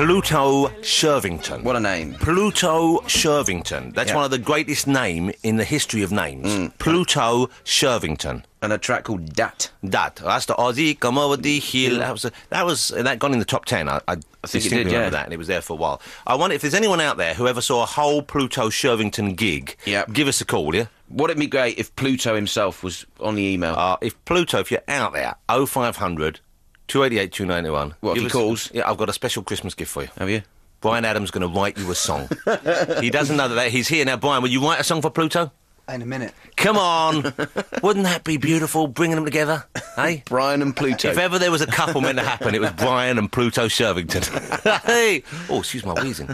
Pluto Shervington. What a name. Pluto Shervington. That's one of the greatest names in the history of names. Pluto Shervington. And a track called Dat. Dat. That's the Aussie, come over the hill. That got in the top 10. I think it did, remember that, and it was there for a while. I wonder if there's anyone out there who ever saw a whole Pluto Shervington gig. Yeah. Give us a call, yeah? Wouldn't it be great if Pluto himself was on the email? If you're out there, 0500 288 291. What, if he calls? Yeah, I've got a special Christmas gift for you. Have you? Bryan Adams going to write you a song. He doesn't know that. He's here now. Bryan, will you write a song for Pluto? In a minute. Come on. Wouldn't that be beautiful, bringing them together? Hey? Bryan and Pluto. If ever there was a couple meant to happen, it was Bryan and Pluto Shervington. Hey! Oh, excuse my wheezing.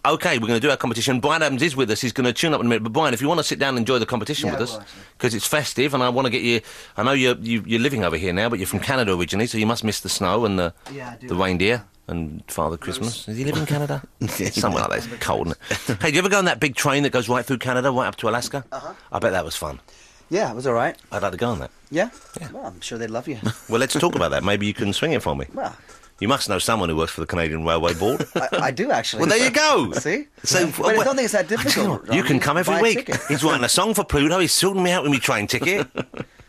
OK, we're going to do our competition. Bryan Adams is with us. He's going to tune up in a minute. But, Bryan, if you want to sit down and enjoy the competition with us, because it's festive, and I want to get you... I know you're living over here now, but you're from Canada originally, so you must miss the snow and the reindeer. And Father Christmas. Does he live in Canada? Somewhere like that. It's cold, isn't it? Hey, do you ever go on that big train that goes right through Canada, right up to Alaska? Uh-huh. I bet that was fun. Yeah, it was all right. I'd like to go on that. Yeah? Well, I'm sure they'd love you. Well, let's talk about that. Maybe you can swing it for me. Well... You must know someone who works for the Canadian Railway Board. I do, actually. Well, there you go. See? So, but I don't think it's that difficult. You can come every week. He's writing a song for Pluto. He's sorting me out with my train ticket.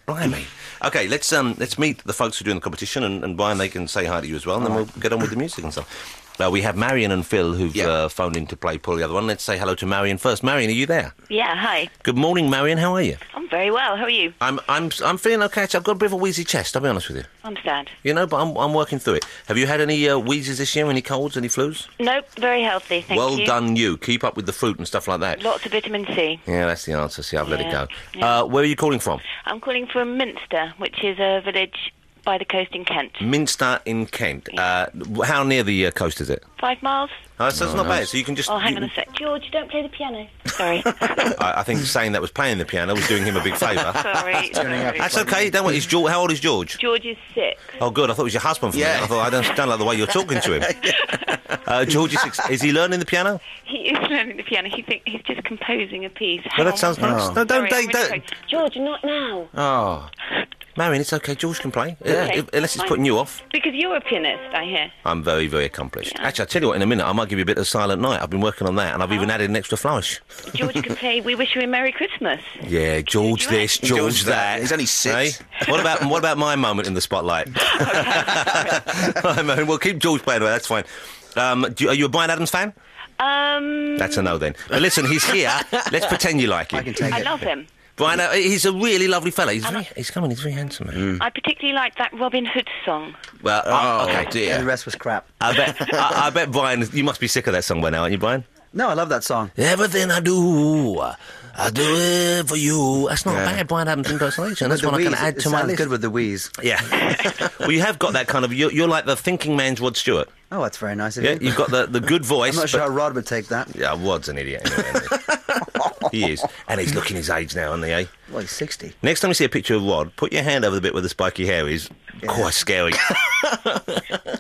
Blimey. OK, let's meet the folks who are doing the competition, and Bryan, they can say hi to you as well, and then we'll get on with the music and stuff. We have Marion and Phil who've phoned in to play Paul the other one. Let's say hello to Marion first. Marion, are you there? Yeah, hi. Good morning, Marion. How are you? I'm very well. How are you? I'm feeling okay. I've got a bit of a wheezy chest, I'll be honest with you. I'm sad. You know, but I'm working through it. Have you had any wheezes this year? Any colds? Any flus? Nope, very healthy, thank you. Well done, you. Keep up with the fruit and stuff like that. Lots of vitamin C. Yeah, that's the answer. See, I've let it go. Yeah. Where are you calling from? I'm calling from Minster, which is a village by the coast in Kent. Minster in Kent. Yeah. How near the coast is it? 5 miles. Oh, so it's not bad. So you can just... Oh, hang on a sec. George, don't play the piano. Sorry. I think saying that was playing the piano was doing him a big favour. Sorry. That's okay. Don't worry. How old is George? George is 6. Oh, good. I thought it was your husband for a minute. I thought, I don't like the way you're talking to him. George is 6. Is he learning the piano? He is learning the piano. He's just composing a piece. Well, that sounds nice. No, don't... George, not now. Oh... Marion, it's okay. George can play. Okay, unless it's putting you off. Because you're a pianist, I hear. I'm very, very accomplished. Yeah. Actually, I'll tell you what, in a minute, I might give you a bit of Silent Night. I've been working on that, and I've even added an extra flourish. George can play We Wish You a Merry Christmas. Yeah, George this, George that. He's only 6. Hey? What about my moment in the spotlight? Right, we'll keep George playing away, that's fine. Are you a Bryan Adams fan? That's a no, then. But listen, he's here. Let's pretend you like him. I can take it. I love him. Bryan, he's a really lovely fella. He's very handsome, man. I particularly like that Robin Hood song. Well, okay, dear. And the rest was crap. I bet Bryan, you must be sick of that song by now, aren't you, Bryan? No, I love that song. Everything I do it for you. That's not a bad Bryan Adams impersonation. That's one I can add to my list. Good with the wheeze. Yeah. Well, you have got that kind of... You're like the thinking man's Rod Stewart. Oh, that's very nice of you. Yeah, you've got the good voice. I'm not sure how Rod would take that. Yeah, Rod's an idiot anyway, isn't he? He is. And he's looking his age now, isn't he, eh? Well, he's 60. Next time you see a picture of Rod, put your hand over the bit where the spiky hair is. Yeah. Quite scary.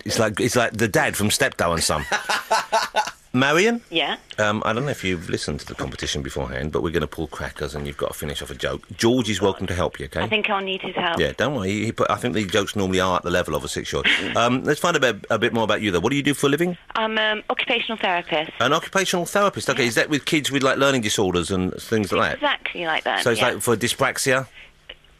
It's like the dad from Steptoe and Son. Marion? Yeah? I don't know if you've listened to the competition beforehand, but we're going to pull crackers and you've got to finish off a joke. George is welcome to help you, OK? I think I'll need his help. Yeah, don't worry. I think the jokes normally are at the level of a 6-year-old. Let's find a bit more about you, though. What do you do for a living? I'm an occupational therapist. An occupational therapist, OK. Yeah. Is that with kids with, like, learning disorders and things like that? Exactly like that, So it's like for dyspraxia?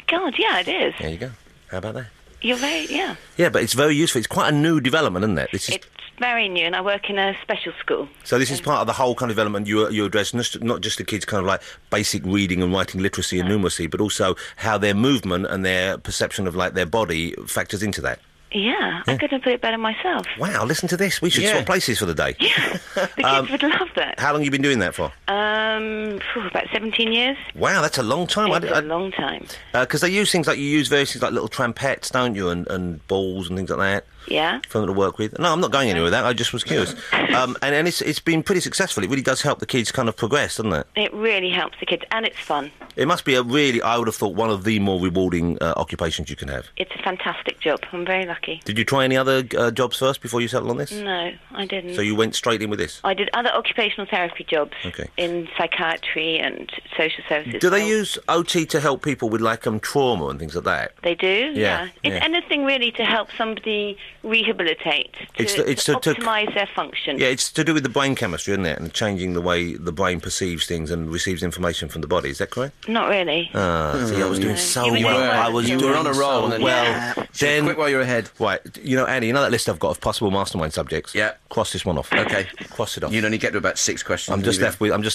God, yeah, it is. There you go. How about that? You're very, yeah. Yeah, but it's very useful. It's quite a new development, isn't it? It's very new, and I work in a special school. So this is part of the whole kind of development you address, not just the kids' kind of like basic reading and writing literacy and numeracy, but also how their movement and their perception of like their body factors into that. Yeah, I couldn't put it better myself. Wow, listen to this. We should swap places for the day. Yeah, the kids would love that. How long have you been doing that for? About 17 years. Wow, that's a long time. It's a long time. Because they use things like, you use various things like little trampettes, don't you, and balls and things like that. Yeah. For them to work with. No, I'm not going anywhere with that. I just was curious. And it's been pretty successful. It really does help the kids kind of progress, doesn't it? It really helps the kids, and it's fun. It must be I would have thought, one of the more rewarding occupations you can have. It's a fantastic job. I'm very lucky. Did you try any other jobs first before you settled on this? No, I didn't. So you went straight in with this? I did other occupational therapy jobs Okay. in psychiatry and social services. Do they use OT to help people with, like, trauma and things like that? They do, yeah. It's yeah. anything really to help somebody rehabilitate, to optimise their function. Yeah, it's to do with the brain chemistry, isn't it? And changing the way the brain perceives things and receives information from the body. Is that correct? Not really. See, I was doing so You were doing well. well. I was You doing were on a roll, so and then- well. Yeah. Then, Quick while you're ahead. right, Andy, that list I've got of possible mastermind subjects? Yeah. Cross this one off. Okay. Cross it off. You'd only get to about 6 questions. I'm just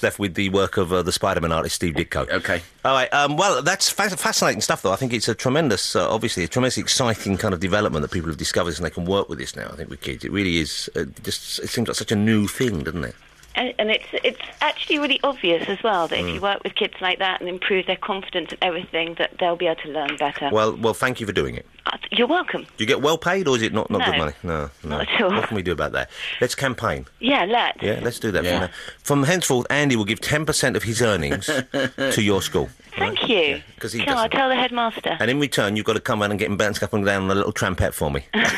left with the work of the Spider-Man artist Steve Ditko. Okay. All right. Well, that's fascinating stuff, though. I think it's a tremendous, obviously, a tremendously exciting kind of development that people have discovered, and they can work with this now. I think with kids, it really is. It seems like such a new thing, doesn't it? And it's actually really obvious as well that if you work with kids like that and improve their confidence and everything, that they'll be able to learn better. Well, thank you for doing it. You're welcome. Do you get well paid, or is it not No. good money? No. Not at all. What can we do about that? Let's campaign. Yeah, let's. Yeah, let's do that. Yeah. From henceforth, Andy will give 10% of his earnings to your school. Thank you. 'Cause he I'll doesn't. tell the headmaster. And in return, you've got to come round and get him bounced up and down on a little trampette for me. That's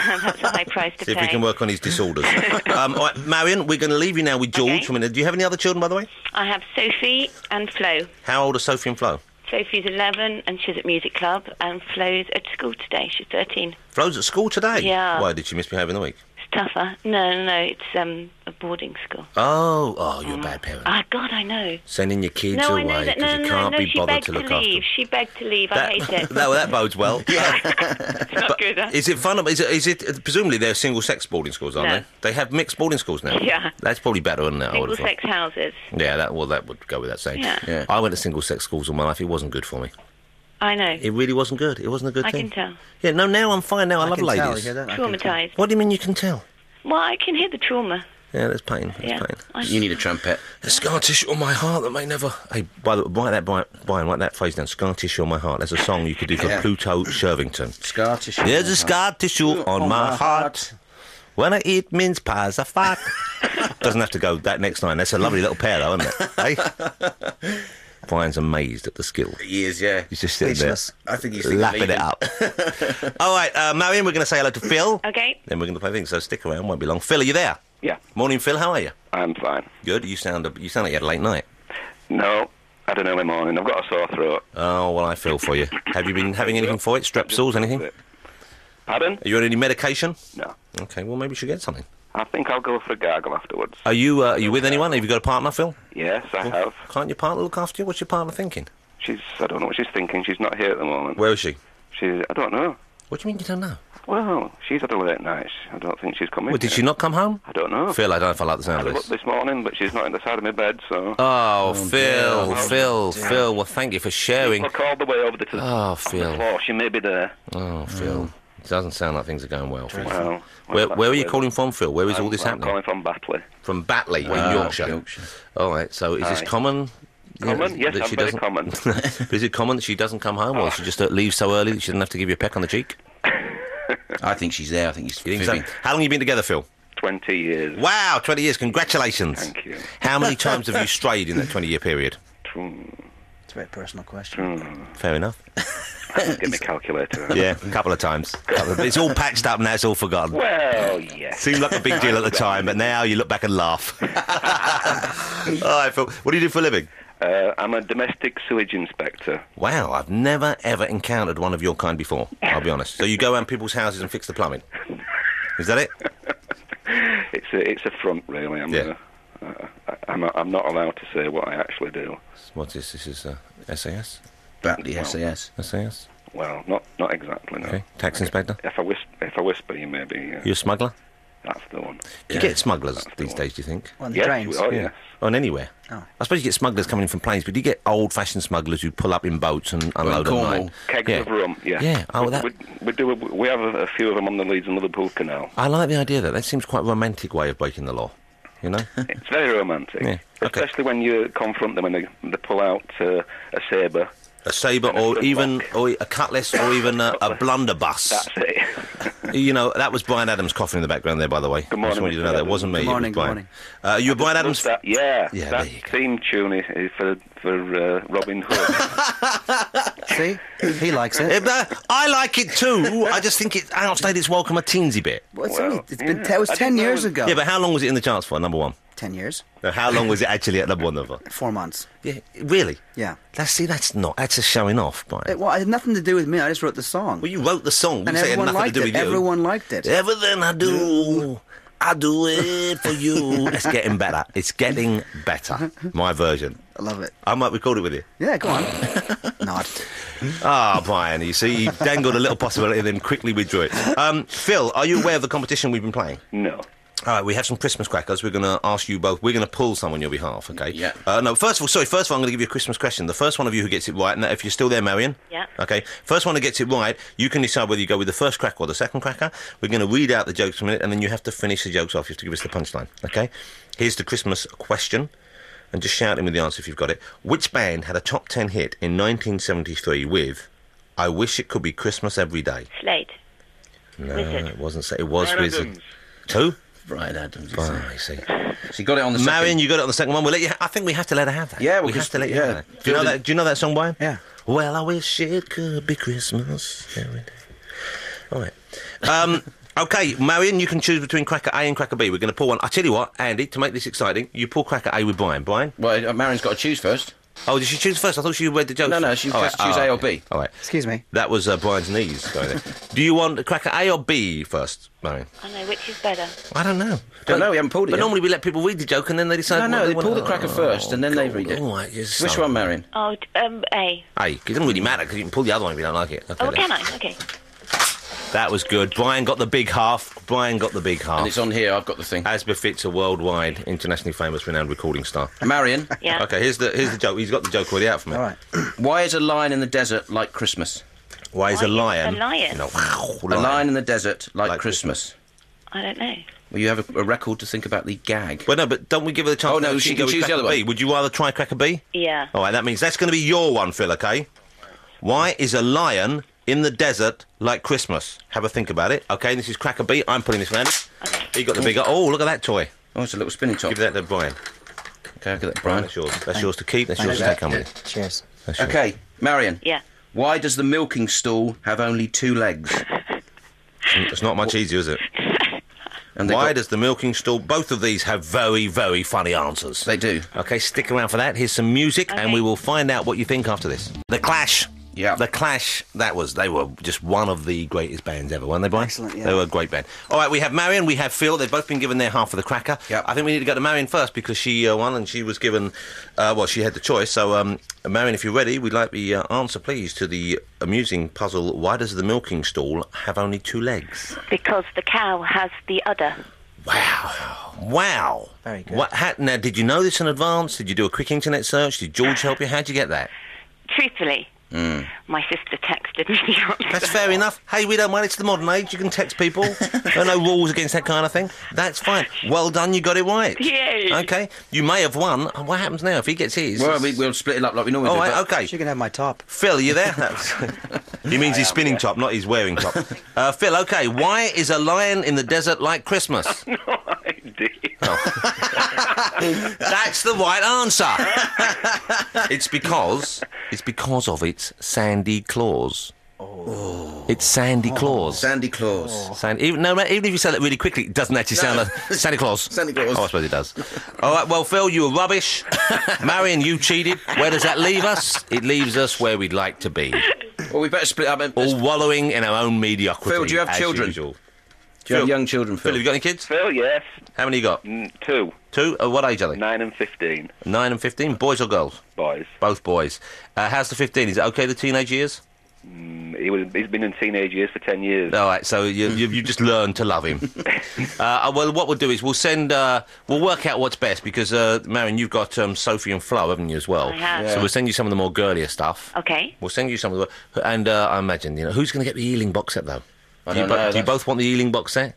a high price to See pay. if we can work on his disorders. All right, Marion, we're going to leave you now with George Okay. for a minute. Do you have any other children, by the way? I have Sophie and Flo. How old are Sophie and Flo? Sophie's 11 and she's at music club, and Flo's at school today. She's 13. Flo's at school today? Yeah. Why, did she misbehave in the week? It's tougher. No, it's a boarding school. Oh, you're a bad parent. Ah, God, I know. Sending your kids No, I away know that. because No, you can't be she bothered begged to to look after leave. them. She begged to leave. I hate it. That bodes well. It's not good. Huh? Is it fun? Is it presumably they're single-sex boarding schools, aren't No. they? They have mixed boarding schools now. Yeah. That's probably better than that. I would have thought. Single-sex houses. Yeah, that would go without saying. Yeah. I went to single-sex schools all my life. It wasn't good for me. I know. It really wasn't good. It wasn't a good I thing. can tell. Yeah, no, now I'm fine. Now I love can tell, ladies. you hear that? I can tell. Traumatised. What do you mean you can tell? Well, I can hear the trauma. Yeah, there's pain. There's Yeah. pain. You need a trumpet. There's scar tissue on my heart that may never... Hey, Brian, write that phrase down. Scar tissue on my heart. There's a song you could do for Yeah. Pluto Shervington. Scar tissue. There's a scar tissue on my heart. When I eat mince pies, I fart. Doesn't have to go that next line. That's a lovely little pair, though, isn't it? Hey? Brian's amazed at the skill. He is, yeah. He's just sitting Speechless. I think he's there, lapping it up. All right, Marion, we're going to say hello to Phil. Okay. Then we're going to play things, so stick around. Won't be long. Phil, are you there? Yeah, Morning, Phil. How are you? I'm fine. Good. You sound like you had a late night. No, I had an early morning. I've got a sore throat. Oh, well, I feel for you. Have you been having anything for it? Strepsils, anything? Pardon? Are you on any medication? No. Okay, well, maybe you should get something. I think I'll go for a gargle afterwards. Are you with anyone? Have you got a partner, Phil? Yes, I have. Can't your partner look after you? What's your partner thinking? I don't know what she's thinking. She's not here at the moment. Where is she? I don't know. What do you mean you don't know? Well, she's had a late night. I don't think she's coming. Well, did she not come home? I don't know. Phil, I don't know if I like the sound I of had a look this. this morning, but she's not in the side of my bed, so... Oh, Phil, dear. Phil. Well, thank you for sharing. Look all the way over to the Oh, Phil. floor. She may be there. Oh, Phil. It doesn't sound like things are going well for you. Well, Where are you calling from, Phil? Where is all this I'm happening? calling from Batley. From Batley, in Yorkshire. All right, so is this Aye. common? Common? Yes, that I'm she very doesn't- common. But is it common that she doesn't come home, or she just leaves so early that she doesn't have to give you a peck on the cheek? I think she's there. I think he's You think so? fibbing. How long have you been together, Phil? 20 years. Wow, 20 years. Congratulations. Thank you. How many times have you strayed in that 20-year period? It's a very personal question. Fair enough. Get my calculator out. Yeah, a couple of times. It's all patched up now, it's all forgotten. Well, yes. Seemed like a big deal at the time, but now you look back and laugh. All right, Phil. What do you do for a living? I'm a domestic sewage inspector. Wow, I've never, ever encountered one of your kind before, I'll be honest. So you go around people's houses and fix the plumbing? Is that it? It's a front, really. I'm not allowed to say what I actually do. What's this? This is SAS? Batley SAS. SAS? Well, not exactly. No. Okay. Tax inspector? If I whisper, you maybe. You a smuggler? That's the one. Do you get smugglers That's the these one. days, do you think? On the Yes. trains. Oh, yes. On anywhere? Oh. I suppose you get smugglers coming in from planes, but do you get old-fashioned smugglers who pull up in boats and unload at Cornwall. night? Kegs Yeah. of rum. Yeah. Yeah. Oh, we have a few of them on the Leeds and Liverpool Canal. I like the idea of that. That seems quite a romantic way of breaking the law, you know? It's very romantic, Yeah, okay. especially when you confront them and they pull out a sabre A sabre, or even a cutlass, or even a blunderbuss. That's it. You know, that was Bryan Adams coughing in the background there, by the way. Good morning, I just want you to know Mr. that. It wasn't me. Good morning, it was Brian. good morning. You a Bryan Adams? That, yeah, Yeah, that there you go. theme tune is for Robin Hood. See? He likes it. I like it too. I just think it outstayed its welcome a teensy bit. Well, yeah. it was I 10 didn't know years it was- ago. Yeah, but how long was it in the charts for, number one? 10 years. How long was it actually at number one, number? 4 months. Yeah, really? Yeah. That's a showing off, Brian. Well, it had nothing to do with me. I just wrote the song. Well, you wrote the song. and You say it had everyone nothing liked to do it. with you. Everyone liked it. Everything I do it for you. It's getting better. It's getting better. My version. I love it. I might record it with you. Yeah, go on. Not. Ah, Brian, you see, he dangled a little possibility and then quickly withdrew it. Phil, are you aware of the competition we've been playing? No. All right, we have some Christmas crackers. We're going to ask you both. We're going to pull some on your behalf, okay? Yeah. No, first of all, I'm going to give you a Christmas question. The first one of you who gets it right, and if you're still there, Marion? Yeah. Okay. First one who gets it right, you can decide whether you go with the first cracker or the second cracker. We're going to read out the jokes for a minute, and then you have to finish the jokes off. You have to give us the punchline, okay? Here's the Christmas question, and just shout in with the answer if you've got it. Which band had a top 10 hit in 1973 with I Wish It Could Be Christmas Every Day? Slade. No, Wizard. it wasn't. It was Bryan Wizard. Adams. Two? Bryan Adams. Oh, I see. She got it on the Marion, second. you got it on the second one. We'll let you. I think we have to let her have that. Yeah, we because- have to let you yeah. have that. Do you know that? Do you know that song, Brian? Yeah. Well, I wish it could be Christmas every day. All right. Okay, Marion, you can choose between cracker A and cracker B. We're going to pull one. I tell you what, Andy, to make this exciting, you pull cracker A with Brian. Brian? Well, Marion's got to choose first. Oh, did she choose first? I thought she read the jokes. No, she All has to choose A or B. All right. Excuse me. That was Brian's knees going there. Do you want cracker A or B first, Marion? I know, which is better? I don't know. Don't know, we haven't pulled it But yet. normally we let people read the joke and then they decide... No, what they want. pull the cracker first and then they read it. All right, Which one, Marion? Oh, A. Hey, it doesn't really matter because you can pull the other one if you don't like it. Okay, Oh, then. can I? Okay. That was good. Brian got the big half. Brian got the big half. And it's on here, I've got the thing. As befits a worldwide, internationally famous, renowned recording star. Marion, Yeah. Okay, here's the joke. He's got the joke already out for me. All right. why is a lion in the desert like Christmas? Why is Why a is lion? a lion? You know, A lion in the desert like, Like Christmas. I don't know. Well, you have a record to think about the gag. Well, no, but don't we give her the chance? Oh, no, to she go can with choose the cracker other B? one. Would you rather try cracker B? Yeah. All right, that means that's going to be your one, Phil, okay? Why is a lion in the desert like Christmas? Have a think about it. Okay, this is cracker B. I'm putting this round. Okay. He got the bigger... Oh, look at that toy. Oh, it's a little spinning top. Give that to Brian. Okay, I'll give that to Brian, Brian. that's yours. That's yours to keep. That's yours to take home with you. Cheers. That's yours. Okay, Marion. Yeah. Why does the milking stool have only 2 legs? It's not much easier, is it? And they Why got- does the milking stool... Both of these have very, very funny answers. They do. Okay, stick around for that. Here's some music, and Okay. we will find out what you think after this. The Clash. Yeah. The Clash, they were just one of the greatest bands ever, weren't they, Brian? Excellent, yeah. They were a great band. All right, we have Marion, we have Phil. They've both been given their half of the cracker. Yep. I think we need to go to Marion first because she won and she was given... she had the choice. So, Marion, if you're ready, we'd like the answer, please, to the amusing puzzle, why does the milking stool have only 2 legs? Because the cow has the udder. Wow. Very good. Now, did you know this in advance? Did you do a quick internet search? Did George help you? How'd you get that? Truthfully, my sister texted me the answer. That's fair enough. Hey, we don't mind. It's the modern age. You can text people. There are no rules against that kind of thing. That's fine. Well done. You got it right. Yay. Okay. You may have won. What happens now if he gets his? Well, we'll split it up like we normally All do. right. but- Okay. She can have my top. Phil, are you there? He means his spinning top, not his wearing top. Phil, okay. Why is a lion in the desert like Christmas? No idea. That's the right answer. It's because of its sandy claws. Oh. It's Sandy Claus. Sandy Claus. Even if you say that really quickly, it doesn't actually sound like Santa Claus. Santa Claus. Oh, I suppose it does. All right, well, Phil, you were rubbish. Marion, you cheated. Where does that leave us? It leaves us where we'd like to be. Well, we better split up. All wallowing in our own mediocrity. Phil, do you have as children? usual. Do you have Phil. young children, Phil, Phil? have you got any kids? Phil, yes. How many you got? 2. 2? What age are they? 9 and 15. 9 and 15? Boys or girls? Boys. Both boys. How's the 15? Is it okay, the teenage years? He's been in teenage years for 10 years. All right, so you just learned to love him. Well, what we'll do is we'll work out what's best because, Marion, you've got Sophie and Flo, haven't you, as well? I have. So we'll send you some of the more girlier stuff. Okay. We'll send you some of the... And I imagine, who's going to get the Ealing box set, though? I Do don't know, you that's- both want the Ealing box set?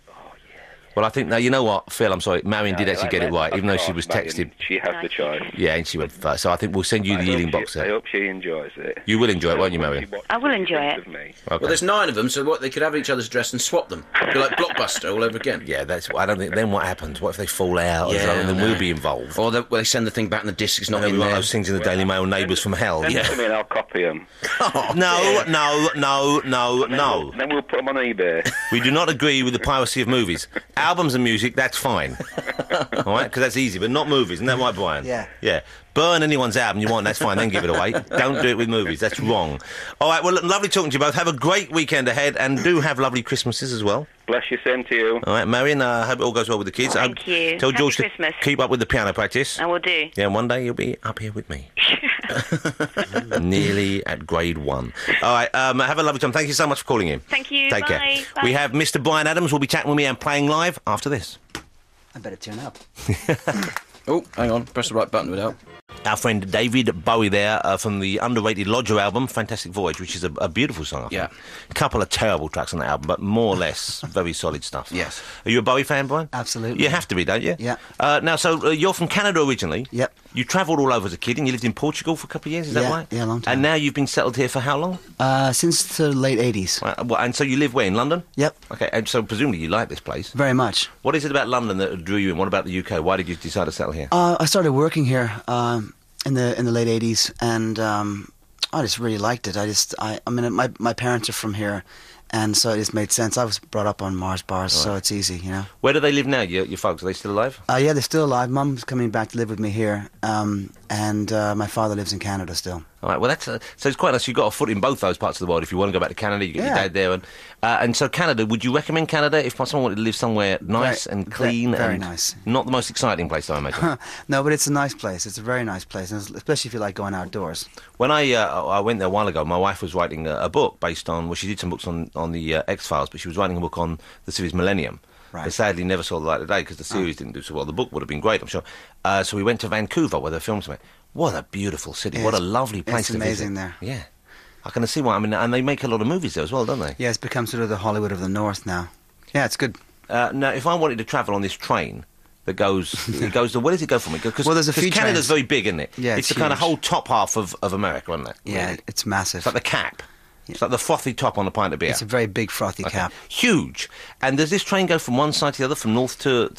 Well, I think, now, you know what, Phil, I'm sorry, Marion did actually get it right, even though she was texting. She has the choice. Yeah, and she went first. So I think we'll send you the Ealing box set. I hope she enjoys it. You will enjoy it, won't you, Marion? I will enjoy it. Okay. Well, there's 9 of them, so what? They could have each other's dress and swap them. It'd be like Blockbuster all over again. Yeah, I don't think. Then what happens? What if they fall out? Or something? Then we'll be involved. Or they send the thing back and the disc is not in one there. of those things in the Daily Mail, Neighbours from Hell. Send them to me and I'll copy them. No. Then we'll put them on eBay. We do not agree with the piracy of movies. Albums and music, that's fine. All right, because that's easy, but not movies. Isn't that right, Brian? Yeah. Yeah. Burn anyone's album you want, that's fine, then give it away. Don't do it with movies, that's wrong. All right, well, lovely talking to you both. Have a great weekend ahead, and do have lovely Christmases as well. Bless you, same to you. All right, Marion, I hope it all goes well with the kids. Thank you. Tell Happy George Christmas. to keep up with the piano practice. I will do. Yeah, and one day you'll be up here with me. Nearly at grade 1. All right, have a lovely time. Thank you so much for calling in. Thank you. Take care. Bye. We have Mr. Bryan Adams will be chatting with me and playing live after this. I better turn up. Oh, hang on. Press the right button without. Our friend David Bowie there from the underrated Lodger album, Fantastic Voyage, which is a beautiful song, I think. Yeah. A couple of terrible tracks on that album, but more or less very solid stuff. Yes. Are you a Bowie fan, Brian? Absolutely. You have to be, don't you? Yeah. Now, so you're from Canada originally. Yep. You travelled all over as a kid and you lived in Portugal for a couple of years, is that right? Yeah, a long time. And now you've been settled here for how long? Since the late 80s. Well, and so you live where, in London? Yep. Okay, and so presumably you like this place. Very much. What is it about London that drew you in? What about the UK? Why did you decide to settle here? I started working here in the late 80s, and I just really liked it. I mean, my parents are from here, and so it just made sense. I was brought up on Mars bars, so it's easy, you know. Where do they live now, your folks? Are they still alive? Yeah, they're still alive. Mum's coming back to live with me here, and my father lives in Canada still. All right, well, that's so it's quite nice. You've got a foot in both those parts of the world. If you want to go back to Canada, you get your dad there. And so Canada, would you recommend Canada if someone wanted to live somewhere nice and clean? Very and nice. Not the most exciting place, I imagine. No, but it's a nice place. It's a very nice place, and especially if you like going outdoors. When I went there a while ago, my wife was writing a book based on, well, she did some books on the X-Files, but she was writing a book on the series Millennium. Right. But sadly never saw the light of day because the series didn't do so well. The book would have been great, I'm sure. So we went to Vancouver where the films went. What a beautiful city. What a lovely place to visit. It's amazing there. Yeah. I can see why. I mean, and they make a lot of movies there as well, don't they? Yeah, it's become sort of the Hollywood of the North now. Yeah, it's good. Now, if I wanted to travel on this train that goes, it goes to, where does it go from? Because Well, there's a few Canada's trains. very big, isn't it? Yeah, it's it's the kind of huge. whole top half of America, isn't it? Yeah, Really? it's massive. It's like the cap. It's like the frothy top on a pint of beer. It's a very big frothy cap. Huge. And does this train go from one side to the other, from north to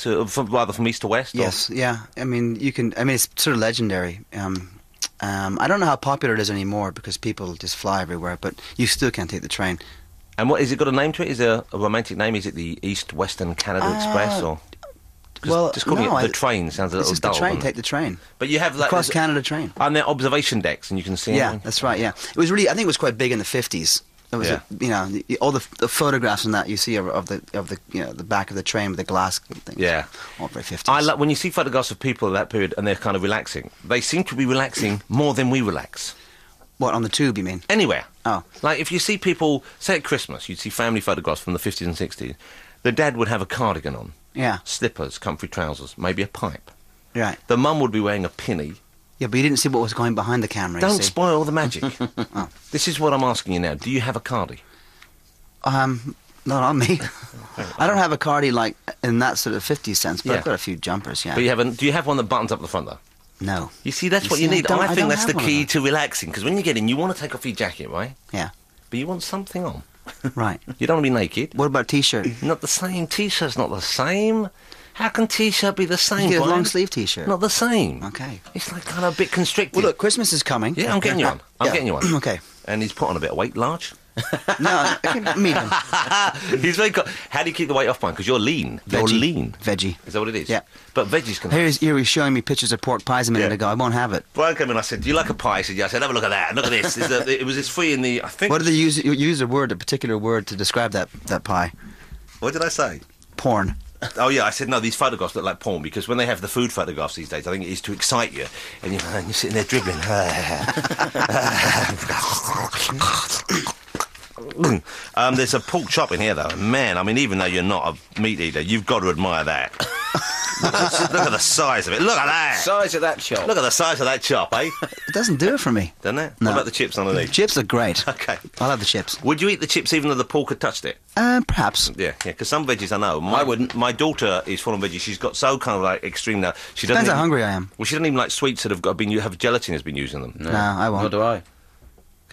rather from east to west? Yes, yeah. I mean, it's sort of legendary. I don't know how popular it is anymore because people just fly everywhere, but you still can't take the train. And what is it got a name to it? Is there a romantic name? Is it the East Western Canada Express or? 'Cause Well, just calling no, it the train sounds a It's little just dull. the train. doesn't it? Take the train. But you have like Across Canada train. and there are observation decks, and you can see. Yeah, everything. that's right. Yeah, it was really. I think it was quite big in the 50s. It was, all the photographs and that you see of the back of the train with the glass thing. Yeah. All very 50s. I like when you see photographs of people of that period and they're kind of relaxing. They seem to be relaxing more than we relax. What, on the tube, you mean? Anywhere. Oh. Like if you see people, say at Christmas, you'd see family photographs from the 50s and 60s. The dad would have a cardigan on, Yeah, slippers, comfy trousers, maybe a pipe. right. The mum would be wearing a pinny. Yeah, but you didn't see what was going behind the camera, you Don't see. spoil the magic. Oh. This is what I'm asking you now. Do you have a cardi? Not on me. I don't have a cardi like in that sort of 50s sense, but Yeah. I've got a few jumpers, yeah. But you haven't. Do you have one that buttons up the front though? No. You see, that's You what see, you I need. don't- I I think don't that's the have one of key them. to relaxing. Because when you get in, you want to take off your jacket, right? Yeah, But you want something on. right. You don't want to be naked. What about T-shirt? You Not the same. T-shirt's not the same. How can T-shirt be the same? get a Brian? long sleeve T-shirt. Not the same. Okay. It's like kind of a bit constricted. Well, look, Christmas is coming. Yeah, I'm getting you one. I'm Yeah. getting you one. Okay. And he's put on a bit of weight, large. No, medium. He's very. How do you keep the weight off, Brian? Because you're lean. You're Veggie. lean. Veggie. Is that what it is? Yeah. But veggies can. Here he's showing me pictures of pork pies a minute Yeah. ago. I won't have it. Brian came in. I said, "Do you like a pie?" He said, "Yeah." I said, "Have a look at that. Look at this." It's free in the. I think. What did they use? You use a particular word to describe that pie. What did I say? Porn. Oh yeah, I said no. These photographs look like porn because when they have the food photographs these days, I think it is to excite you, and you're sitting there dribbling. There's a pork chop in here though. Man, I mean, even though you're not a meat eater, you've got to admire that. Look at the size of it. Look at that. Size of that chop. Look at the size of that chop, eh? It doesn't do it for me. Doesn't it? No. What about the chips underneath? Chips are great. Okay. I'll have the chips. Would you eat the chips even though the pork had touched it? Perhaps. Yeah, because some veggies I know. I wouldn't. My daughter is full on veggies. She's got so kind of like extreme now. She doesn't Depends how even- hungry I am. Well, she doesn't even like sweets that have gelatin has been used in them. No, I won't. Nor do I.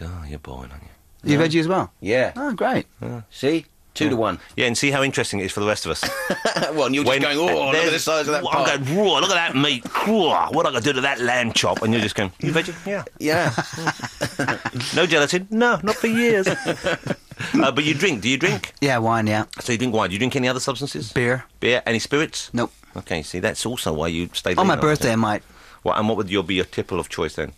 Oh, you're boring, aren't you? You veggie as well? Yeah. Oh, great. See? 2 to 1. Yeah, and see how interesting it is for the rest of us. Well, and you're just going, oh, look at the size of that pie. I'm going, whoa, look at that meat. Whoa, what am I going to do to that lamb chop? And you're just going, you veggie? Yeah. Yeah. No gelatin? No, not for years. But you drink. Do you drink? Yeah, wine, yeah. So you drink wine. Do you drink any other substances? Beer. Beer? Any spirits? Nope. Okay, see, that's also why you stay On my lean, birthday, I might. Well, and what would be your tipple of choice then?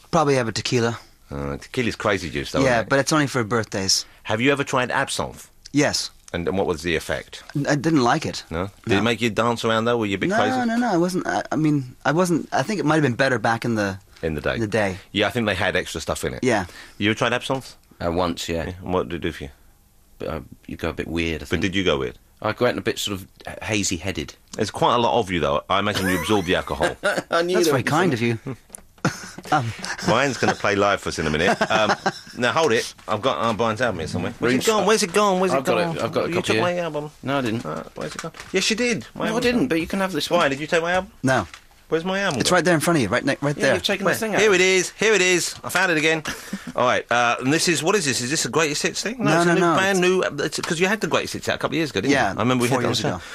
Probably have a tequila. Tequila's crazy juice, though. Yeah, isn't it? but it's only for birthdays. Have you ever tried absinthe? Yes. And what was the effect? I didn't like it. No? Did it make you dance around, though? Were you a bit crazy? No, I wasn't. I mean, I wasn't. I think it might have been better back in the In the day? In the day. Yeah, I think they had extra stuff in it. Yeah. You ever tried absinthe? Once, yeah. Yeah. And what did it do for you? But you go a bit weird, I But think. did you go weird? I went a bit sort of hazy-headed. There's quite a lot of you, though. I imagine you absorb the alcohol. I knew That's there very was kind of you. Brian's going to play live for us in a minute. Now, hold it. I've got Brian's album here somewhere. Where's it gone? Where's it gone? Where's it I've got gone? it. I've got a You copy took here. my album. No, I didn't. Where's it gone? Yes, you did. My No, I album's didn't, gone. but you can have this one. Why? Did you take my album? No, Where's my album? it's gone? right there in front of you, right Yeah, there. you've taken Where? the thing out. Here it is. Here it is. I found it again. All right. And this is, what is this? Is this a greatest hits thing? No, it's a no, brand new. Because you had the greatest hits out a couple of years ago, didn't Yeah, you? I remember we 4 had years that on ago. the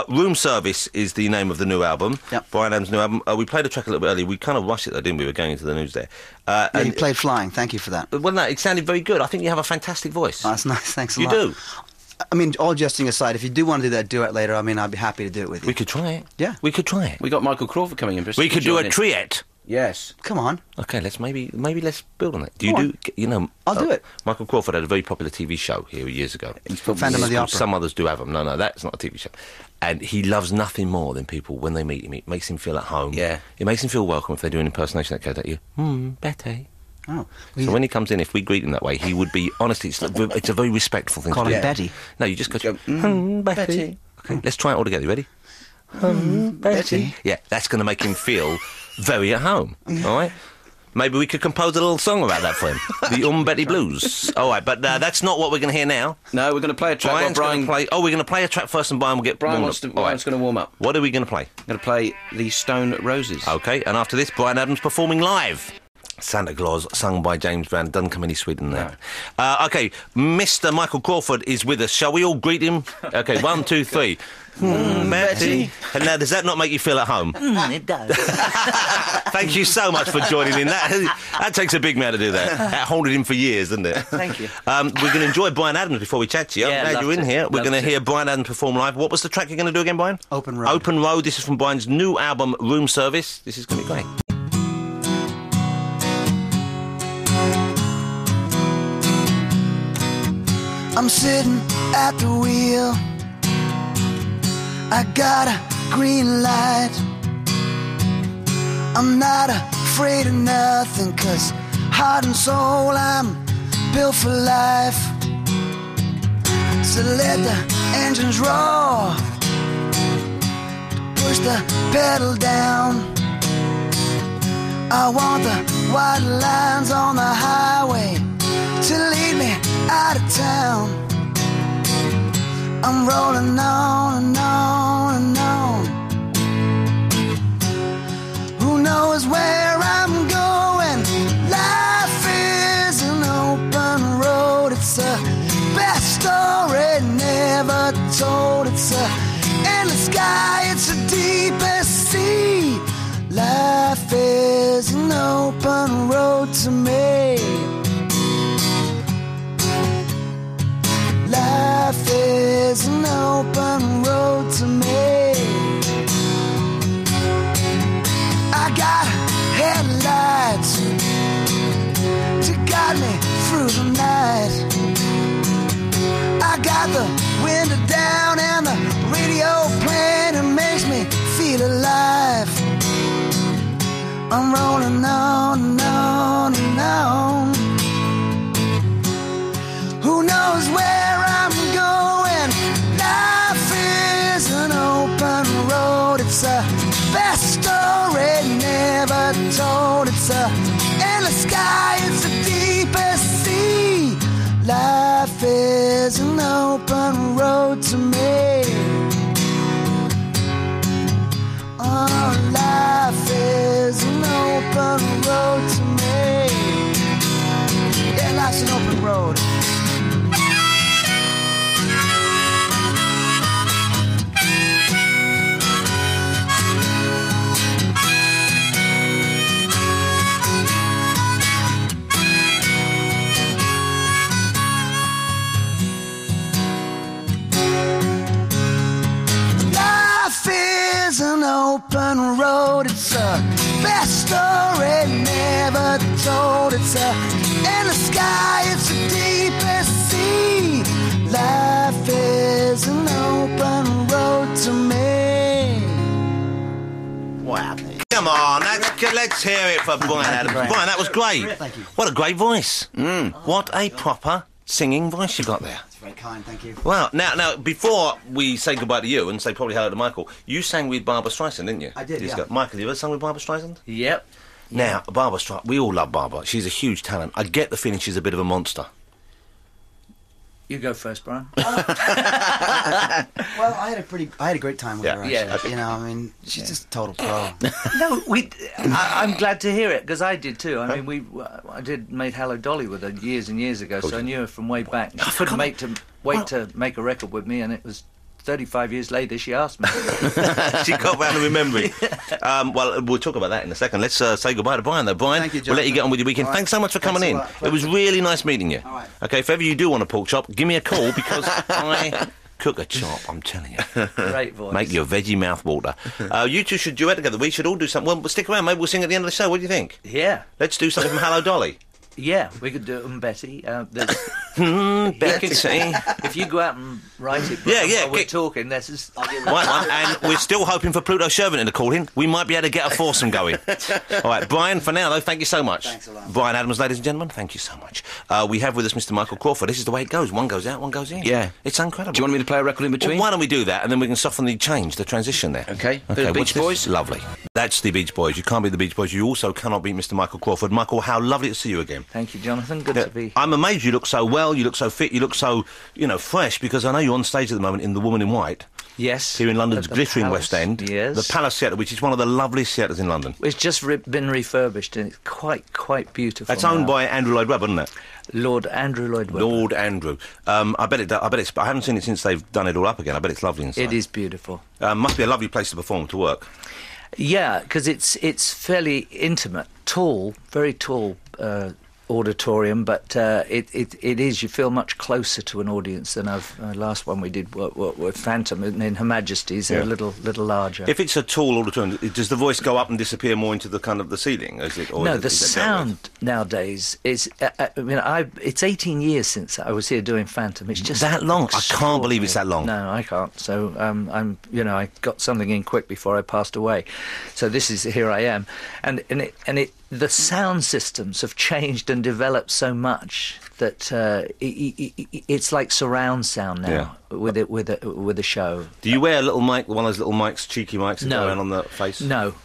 show. Room Service is the name of the new album. Yep. Brian Adams' new album. We played a track a little bit earlier. We kind of rushed it though, didn't we? We were going into the news there. Yeah, you And, played Flying. Thank you for that. well, no, it sounded very good. I think you have a fantastic voice. Oh, that's nice. Thanks a You lot. do. I mean, all jesting aside, if you do want to do that duet later, I mean, I'd be happy to do it with you. We could try it. Yeah. We could try it. We got Michael Crawford coming in. We could do a join in. triet. Yes. Come on. Okay, let's maybe let's build on it. Do you Go do? on. You know, I'll do it. Michael Crawford had a very popular TV show here years ago. He's probably Phantom of the Called Opera. Some others do have them. No, that's not a TV show. And he loves nothing more than people when they meet him. It makes him feel at home. Yeah. It makes him feel welcome if they do an impersonation that goes at you. Betty. Oh. So when he comes in, if we greet him that way, he would be honestly. It's a very respectful thing Call to do. him Betty. No, you just go. Go, Betty. Betty. Okay, let's try it all together. You ready? Betty. Yeah, that's going to make him feel very at home. All right. Maybe we could compose a little song about that for him. The Betty Blues. All right, but that's not what we're going to hear now. No, we're going to play a track while Brian's going Brian... to play. Oh, we're going to play a track first, and Brian will get Brian warmed wants to, up. All right. Brian's going to warm up. What are we going to play? I'm going to play the Stone Roses. Okay, and after this, Bryan Adams performing live. Santa Claus, sung by James Brown. Doesn't come any sweeter than that. Okay, Mr. Michael Crawford is with us. Shall we all greet him? Okay, 1, 2, 3. Betty. And now, does that not make you feel at home? It does. Thank you so much for joining in. That takes a big man to do that. That haunted him for years, doesn't it? Thank you. We're going to enjoy Bryan Adams before we chat to you. Yeah, I'm glad love you're in to. here. We're Love going to to. hear Bryan Adams perform live. What was the track you're going to do again, Brian? Open Road. Open Road. This is from Brian's new album, Room Service. This is going to be great. I'm sitting at the wheel. I got a green light. I'm not afraid of nothing, 'cause heart and soul I'm built for life. So let the engines roar, push the pedal down. I want the white lines on the highway to lead me out of town. I'm rolling on and on and on. Who knows where I'm going? Life is an open road. It's the best story never told. It's a endless sky. It's the deepest sea. Life is an open road to me. Life is an open road to me. I got headlights to guide me through the night. I got the window down and the radio playing. It makes me feel alive. I'm rolling on and on and on. Who knows where I'm going? Life is an open road. best story never told. It's a endless sky, it's the deepest sea. Life is an open road to me. Oh, life is an open road to me. Yeah, life's an open road. An open road, it's a best story never told. It's a in the sky, it's the deepest sea. Life is an open road to me. Wow. Come on, let's hear it for Bryan Adams. Bryan, that was great. Thank you. What a great voice. What a proper singing voice you got there. Very kind, thank you. Well, now, before we say goodbye to you and say probably hello to Michael, you sang with Barbara Streisand, didn't you? I did, yeah. Michael, you ever sung with Barbara Streisand? Yep. Now, Barbara Streisand, we all love Barbara. She's a huge talent. I get the feeling she's a bit of a monster. You go first, Brian. Well, I had a great time with her. Actually. Yeah. You know, I mean, she's just a total pro. No, I'm glad to hear it because I did too. I mean, I made Hello Dolly with her years and years ago, so I knew her from way back. She couldn't wait to make a record with me, and it was 35 years later she asked me. She got round to remembering. Well, we'll talk about that in a second. Let's say goodbye to Brian, though. Brian, Thank you, we'll let you get on with your weekend. All right. Thanks so much for coming in. It was really nice meeting you. All right. Okay, if ever you do want a pork chop, give me a call because I cook a chop, I'm telling you. Great voice. Make your veggie mouth water. You two should duet together. We should all do something. Well, stick around. Maybe we'll sing at the end of the show. What do you think? Yeah. Let's do something from Hello Dolly. Yeah, we could do it, Betty. Betty. If you go out and write it, Yeah, while we're talking, this is... Right, and we're still hoping for Pluto Shervington to call in. We might be able to get a foursome going. All right, Brian, for now, though, thank you so much. Thanks a lot. Bryan Adams, ladies and gentlemen, thank you so much. We have with us Mr. Michael Crawford. This is the way it goes. One goes out, one goes in. Yeah. It's incredible. Do you want me to play a record in between? Well, why don't we do that, and then we can soften the change, the transition there. Okay. The Beach what's this? Boys? Lovely. That's the Beach Boys. You can't be the Beach Boys. You also cannot be Mr. Michael Crawford. Michael, how lovely to see you again. Thank you, Jonathan. Good to be. I'm amazed you look so well, you look so fit, you look so, fresh, because I know you're on stage at the moment in The Woman in White. Yes. Here in London's At the glittering Palace. West End. Yes. The Palace Theatre, which is one of the loveliest theatres in London. It's just been refurbished and it's quite beautiful. That's owned now. by Andrew Lloyd Webber, isn't it? Lord Andrew Lloyd Webber. Lord Andrew. I bet it's. I haven't seen it since they've done it all up again. I bet it's lovely inside. It is beautiful. Must be a lovely place to perform, to work. Yeah, because it's fairly intimate, tall, very tall auditorium, but it is. You feel much closer to an audience than last one we did with Phantom in Her Majesty's. They're a little larger. If it's a tall auditorium, does the voice go up and disappear more into the kind of the ceiling? Is it? Or No, is it, the is it sound nowadays is. It's 18 years since I was here doing Phantom. It's just that long. I can't believe it's that long. No, I can't. So I got something in quick before I passed away. So here I am, and the sound systems have changed and developed so much that it's like surround sound now with a show. Do you wear a little mic, one of those little mics, cheeky mics that No. go around on the face? No.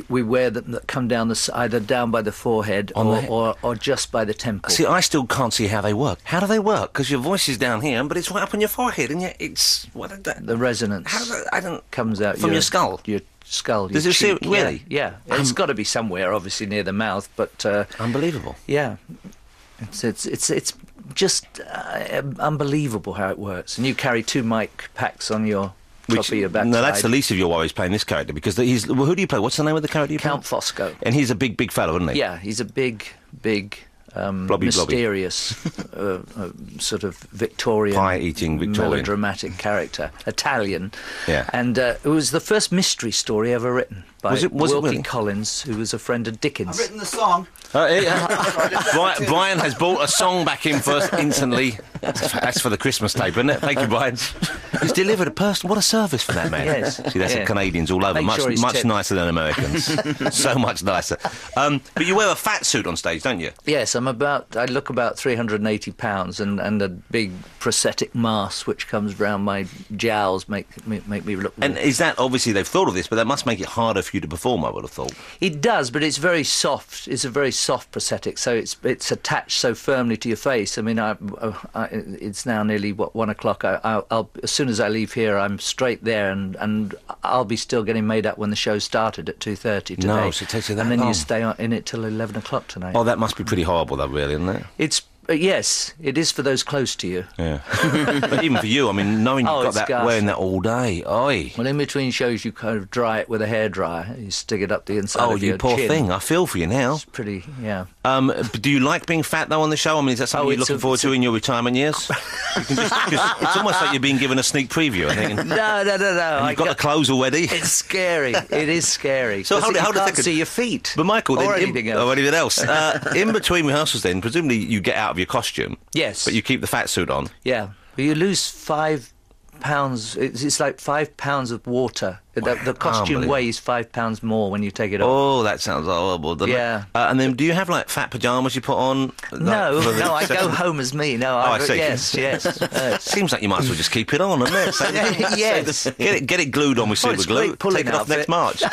We wear them that come down either down by the forehead or just by the temple. See, I still can't see how they work. How do they work? Because your voice is down here, but it's right up on your forehead, and yet it's The resonance How does that, I don't comes out from your skull. Your skull. Does your it see- cheek. really? Yeah. It's got to be somewhere, obviously near the mouth, but Unbelievable. yeah, it's just unbelievable how it works. And you carry 2 mic packs on your top of your backside. No, that's the least of your worries playing this character, because who do you play? What's the name of the character you play? Count Fosco. And he's a big fellow, isn't he? Yeah, he's a big. Blobby. Mysterious, sort of Victorian, Pie-eating Victorian. melodramatic character, Italian. Yeah. And it was the first mystery story ever written by Was it Wilkie really? Collins, who was a friend of Dickens. I've written the song. Brian has brought a song back in for us instantly. That's for the Christmas tape, isn't it? Thank you, Brian. He's delivered a person. What a service for that man. Yes. See, that's the Canadians all over. Make sure he's Much tipped. nicer than Americans. So much nicer. But you wear a fat suit on stage, don't you? Yes, I look about 380 pounds, and a big prosthetic mask which comes round my jowls make me look. And is that, obviously they've thought of this, but that must make it harder for you to perform, I would have thought. It does, but it's very soft. It's a very soft prosthetic, so it's attached so firmly to your face. I mean, it's now nearly 1 o'clock. I'll as soon as I leave here, I'm straight there, and I'll be still getting made up when the show started at 2:30 today. No, so it takes you that and then long. you stay in it till 11 o'clock tonight. Oh, that must be pretty horrible, though, really, isn't it? It's yes, it is for those close to you. Yeah. But even for you, I mean, knowing you've got it's that, ghastly. wearing that all day, oi. Well, in between shows, you kind of dry it with a hairdryer. You stick it up the inside Oh, of your you poor chin. thing. I feel for you now. It's pretty, yeah. But do you like being fat, though, on the show? I mean, is that something you're looking forward to in your retirement years? You can just, it's almost like you're being given a sneak preview, I think. No. And you've got the clothes already. It's scary. It is scary. So hold it a you can't second. see your feet. But Michael, or then, anything else. Or anything else. In between rehearsals, then, presumably you get out of your costume. Yes. But you keep the fat suit on. Yeah. But you lose 5 pounds. It's like 5 pounds of water. The costume Unbelievable. weighs 5 pounds more when you take it off. Oh, that sounds horrible, doesn't Yeah. it? And then do you have, like, fat pyjamas you put on? No, I go home as me. No, I see. Yes. Seems like you might as well just keep it on, doesn't it? So, Yes. Get it glued on with Oh, super it's glue. great pulling Take it off outfit. next March.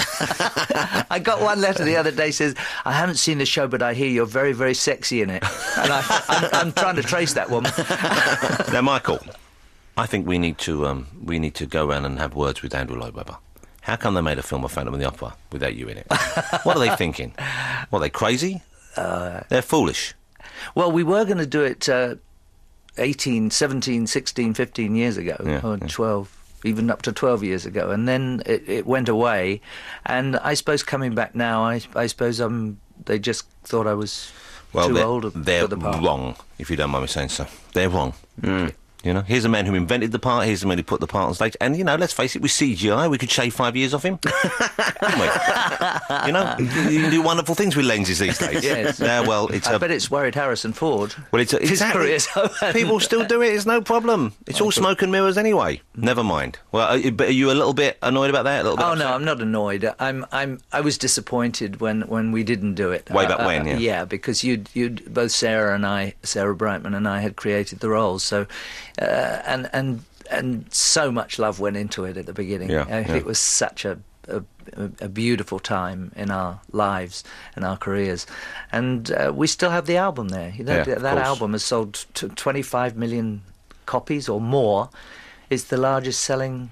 I got one letter the other day says, I haven't seen the show, but I hear you're very, very sexy in it. And I'm trying to trace that woman. Now, Michael, I think we need to go around and have words with Andrew Lloyd Webber. How come they made a film of Phantom of the Opera without you in it? What are they thinking? What, are they crazy? They're foolish. Well, we were going to do it 18, 17, 16, 15 years ago, or 12, even up to 12 years ago, and then it went away. And I suppose coming back now, I suppose they just thought I was too old for the part. They're wrong, if you don't mind me saying so. They're wrong. You know, here's a man who invented the part, here's the man who put the part on stage, and, you know, let's face it, with CGI, we could shave 5 years off him. Couldn't we? You know, you can do wonderful things with lenses these days. Yes. Well, I bet it's worried Harrison Ford. Well, it's His exactly. career's over. People still do it. It's no problem. It's all smoke and mirrors anyway. Never mind. Well, but are you a little bit annoyed about that? A little bit Oh upset? no, I'm not annoyed. I was disappointed when we didn't do it. Way back when, yeah. Yeah, because you'd both Sarah Brightman and I had created the roles, so and so much love went into it at the beginning. It was such a beautiful time in our lives and our careers, and we still have the album there. You know, that album has sold 25 million copies or more. It's the largest selling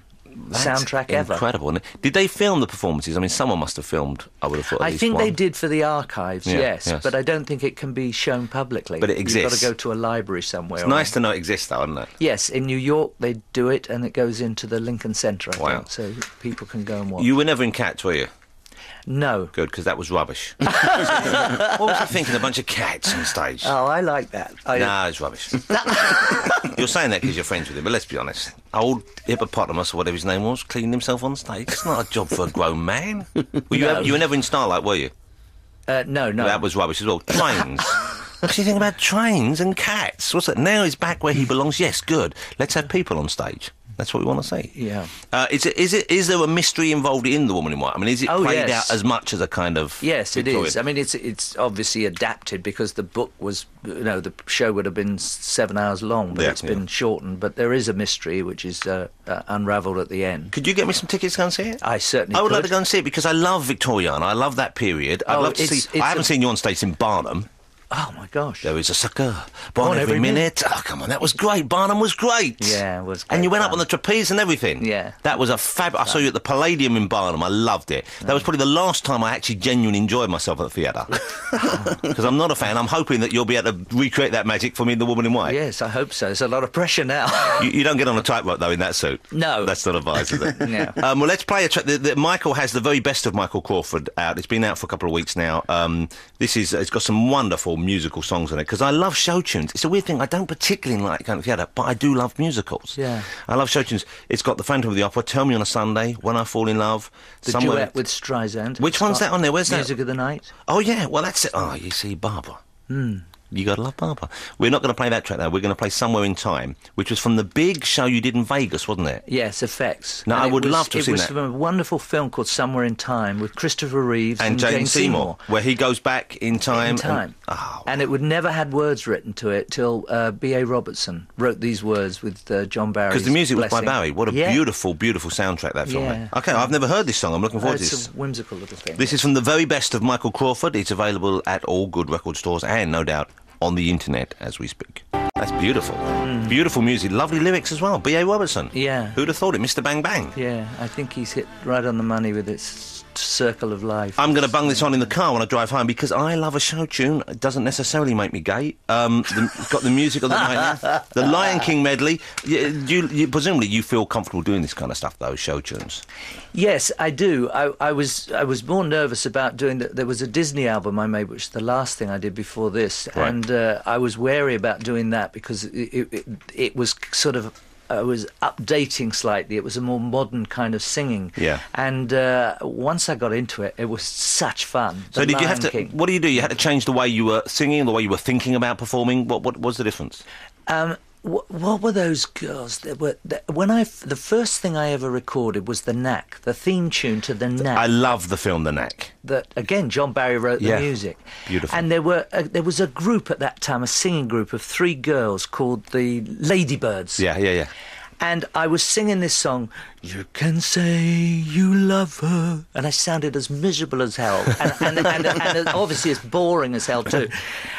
soundtrack ever. Incredible. And did they film the performances? I mean, someone must have filmed, I would have thought, I think one. they did for the archives, Yes. but I don't think it can be shown publicly. But it exists. You've got to go to a library somewhere. It's nice to know it exists, though, isn't it? Yes, in New York they do it, and it goes into the Lincoln Center, I think, so people can go and watch. You were never in Cats, were you? No. Good, because that was rubbish. What was you thinking? A bunch of cats on stage? Oh, I like that. No, it's rubbish. You're saying that because you're friends with him, but let's be honest. Old hippopotamus, or whatever his name was, cleaning himself on stage. It's not a job for a grown man. You were never in Starlight, were you? No. That was rubbish as well. Trains. What do you think about trains and cats? What's that? Now he's back where he belongs. Yes, good. Let's have people on stage. That's what we want to see. Yeah. Is there a mystery involved in The Woman in White? I mean, is it played out as much as a kind of... Yes, Victorian? it is. I mean, it's obviously adapted because the book was, the show would have been 7 hours long, but it's been shortened. But there is a mystery which is unravelled at the end. Could you get me some tickets to go and see it? I certainly could. I would like to go and see it because I love Victoriana. I love that period. I'd love to see... I haven't seen you on stage in Barnum. Oh, my gosh. There is a sucker born every minute. Oh, come on, that was great. Barnum was great. Yeah, it was great. And you went up on the trapeze and everything. Yeah. That was a fab... I saw you at the Palladium in Barnum. I loved it. That was probably the last time I actually genuinely enjoyed myself at the theatre. Because I'm not a fan. I'm hoping that you'll be able to recreate that magic for me in The Woman in White. Yes, I hope so. There's a lot of pressure now. You don't get on a tightrope, though, in that suit. No. That's not advised, is it? No. Well, let's play a track. Michael has the very best of Michael Crawford out. It's been out for a couple of weeks now. It's got some wonderful musical songs on it, because I love show tunes. It's a weird thing. I don't particularly like kind of theatre, but I do love musicals. Yeah. I love show tunes. It's got The Phantom of the Opera, Tell Me on a Sunday, When I Fall in Love. The duet with Streisand. Which one's that on there? Where's that? Music of the Night. Oh, yeah. Well, that's it. Oh, you see, Barbara. You gotta love Barbara. We're not going to play that track now. We're going to play Somewhere in Time, which was from the big show you did in Vegas, wasn't it? Yes, Effects. Now, I would love to have seen that. It was from a wonderful film called Somewhere in Time with Christopher Reeves and Jane Seymour, where he goes back in time. And it would never had words written to it till B.A. Robertson wrote these words with John Barry's because the music blessing. was by Barry. What a beautiful, beautiful soundtrack that film had. Okay, I've never heard this song. I'm looking forward to this. It's a whimsical little thing. This is from the very best of Michael Crawford. It's available at all good record stores and, no doubt, on the internet as we speak. That's beautiful. Beautiful music. Lovely lyrics as well. B.A. Robertson. Yeah. Who'd have thought it? Mr. Bang Bang. Yeah, I think he's hit right on the money with its circle of life. I'm going to bung this on in the car when I drive home because I love a show tune. It doesn't necessarily make me gay. Got the music of the night now. The Lion King medley. You presumably you feel comfortable doing this kind of stuff, those show tunes. Yes, I do. I was more nervous about doing that. There was a Disney album I made, which is the last thing I did before this, right. And I was wary about doing that because it was sort of. I was updating slightly. It was a more modern kind of singing. Yeah. And once I got into it, it was such fun. So did you have to? What do? You had to change the way you were singing, the way you were thinking about performing. What was the difference? What were those girls? The first thing I ever recorded was The Knack, the theme tune to The Knack. I love the film The Knack. That again, John Barry wrote the music. Beautiful. And there was a group at that time, a singing group of 3 girls called the Ladybirds. Yeah. And I was singing this song, You Can Say You Love Her, and I sounded as miserable as hell, and obviously as boring as hell too.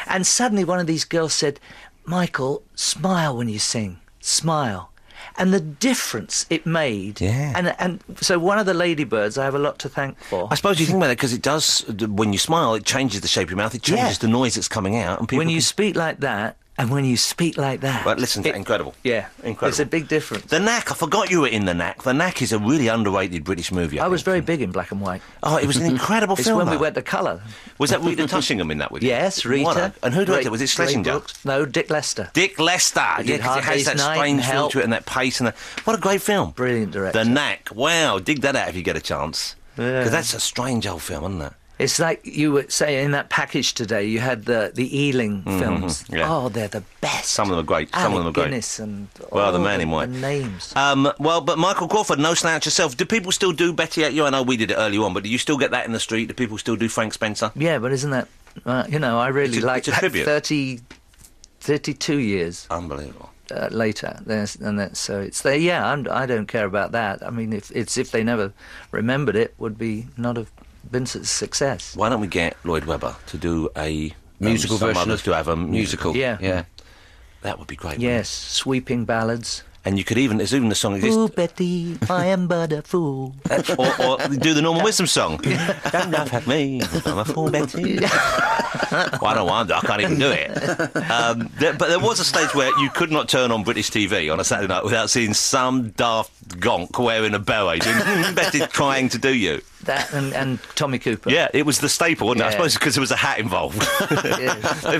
And suddenly one of these girls said, Michael, smile when you sing. Smile. And the difference it made. Yeah. And so one of the Ladybirds I have a lot to thank for. I suppose you think about that because it does, when you smile, it changes the shape of your mouth, it changes the noise that's coming out. And people when you speak like that, and when you speak like that... But listen, incredible. Yeah, incredible. It's a big difference. The Knack, I forgot you were in The Knack. The Knack is a really underrated British movie. I was very big in black and white. Oh, it was an incredible film. It's when we went to colour. Was that Rita Tushingham in that with you? Yes, Rita. And who directed it? Was it Schlesinger? No, Dick Lester. Dick Lester. Yeah, because it has that strange feel to it and that pace and that... What a great film. Brilliant director. The Knack. Wow, dig that out if you get a chance. Because that's a strange old film, isn't it? It's like you were saying in that package today, you had the Ealing films. Yeah. Oh, they're the best. Some of them are great. Some of them are great. Guinness and the Man in White. The names. But Michael Crawford, no slouch yourself. Do people still do Betty at You? I know we did it early on, but do you still get that in the street? Do people still do Frank Spencer? Yeah, but isn't that... I really like that. It's a tribute. 32 years. Unbelievable. Later, so it's there. Yeah, I don't care about that. I mean, if they never remembered it, would be not have been a success. Why don't we get Lloyd Webber to do a musical version to have a musical? Yeah, that would be great. Yes, sweeping ballads. And you could there's even the song... Ooh, Betty, I am but a fool. or do the Norman Wisdom song. Don't laugh at me, I'm a fool, Betty. Well, I don't wonder, I can't even do it. But there was a stage where you could not turn on British TV on a Saturday night without seeing some daft gonk wearing a beret doing Betty trying to do you. That and Tommy Cooper. Yeah, it was the staple, wasn't it? I suppose because there was a hat involved. They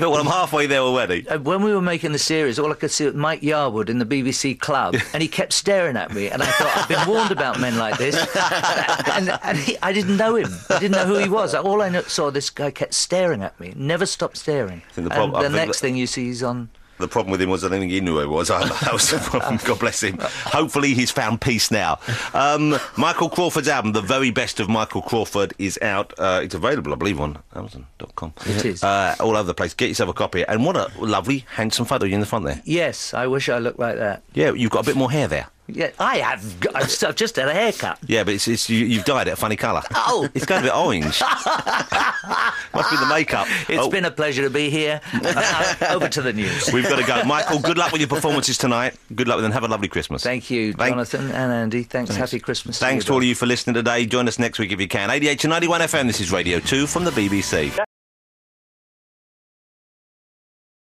thought, well, I'm halfway there already. When we were making the series, all I could see was Mike Yarwood in the BBC Club, and he kept staring at me, and I thought, I've been warned about men like this. I didn't know him. I didn't know who he was. All I saw, this guy kept staring at me, never stopped staring. The next thing you see, he's on... The problem with him was I don't think he knew who he was. That was the problem. God bless him. Hopefully he's found peace now. Michael Crawford's album, The Very Best of Michael Crawford, is out. It's available, I believe, on Amazon.com. It is. All over the place. Get yourself a copy. And what a lovely, handsome photo you in the front there. Yes, I wish I looked like that. Yeah, you've got a bit more hair there. Yeah, I have. I've just had a haircut. Yeah, but you've dyed it a funny colour. Oh, it's got a bit orange. Must be the makeup. It's been a pleasure to be here. Over to the news. We've got to go. Michael, good luck with your performances tonight. Good luck with them. Have a lovely Christmas. Thank you, Jonathan and Andy. Thanks. Happy Christmas. Thanks to all of you for listening today. Join us next week if you can. 88 to 91 FM. This is Radio 2 from the BBC.